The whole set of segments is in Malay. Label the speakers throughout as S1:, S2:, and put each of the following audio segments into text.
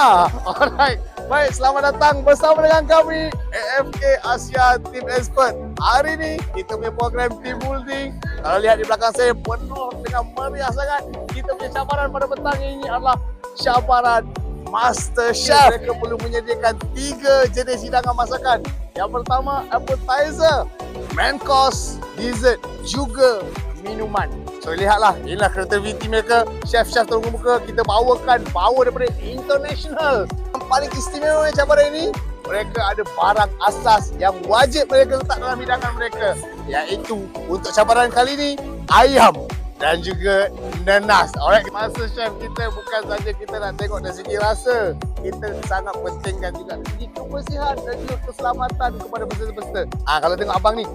S1: Alright. Baik, selamat datang bersama dengan kami AFK Asia Team Expert. Hari ni kita punya program team building. Kalau lihat di belakang saya penuh dengan meriah sangat. Kita punya cabaran pada petang ini adalah cabaran Master Chef. Mereka perlu menyediakan 3 jenis hidangan masakan. Yang pertama appetizer, main course, dessert, juga minuman. So lihatlah, inilah kreativiti mereka. Chef-chef terkemuka kita bawakan power daripada international. Yang paling istimewa cabaran ini, mereka ada barang asas yang wajib mereka letak dalam hidangan mereka, iaitu untuk cabaran kali ini ayam dan juga nanas. Alright, Master Chef kita bukan saja kita nak tengok dari segi rasa, kita sangat pentingkan juga dari segi kebersihan dan juga keselamatan kepada peserta-peserta. Kalau tengok abang ni,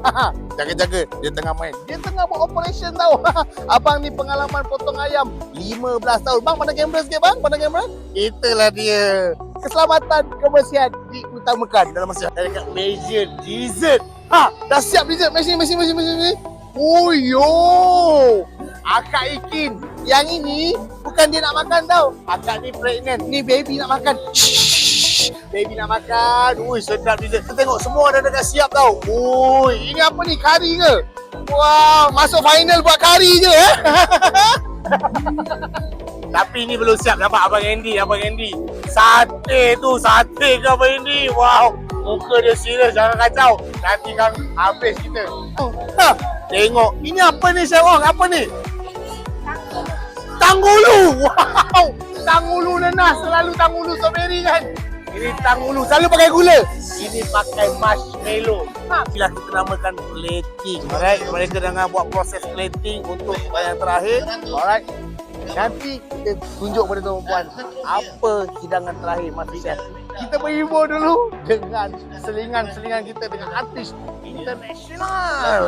S1: jaga-jaga, dia tengah main. Dia tengah buat operation tau. Abang ni pengalaman potong ayam 15 tahun. Bang, pandang kamera sikit bang, pandang kamera. Itulah dia. Keselamatan, kebersihan diutamakan dalam masa dekat meja dessert. Dah siap dessert. Mesin ni. Oh yo, Akak Ikin. Yang ini bukan dia nak makan tau. Akak ni pregnant. Ni baby nak makan. Shh, baby nak makan. Ui, sedap dessert. Kita tengok semua dah dekat siap tau. Ui, ini apa ni? Kari ke? Wow, masuk final buat kari je Tapi ni belum siap. Nampak Abang Andy. Sate ke Abang Andy? Wow, muka dia serius, jangan kacau. Nanti kan habis kita. Tengok, ini apa ni Chef Ong? Apa ni? Tanggulu. Wow, tanggulu nanas. Selalu tanggulu strawberry kan? Ini tanggulu, selalu pakai gula. Ini pakai marshmallow. Inilah kita namakan plating. Alright, mereka tengah buat proses plating untuk yang terakhir. Alright, nanti kita tunjuk pada tuan-puan apa hidangan terakhir Master Chef. Kita berhibur dulu dengan selingan-selingan kita dengan artis international.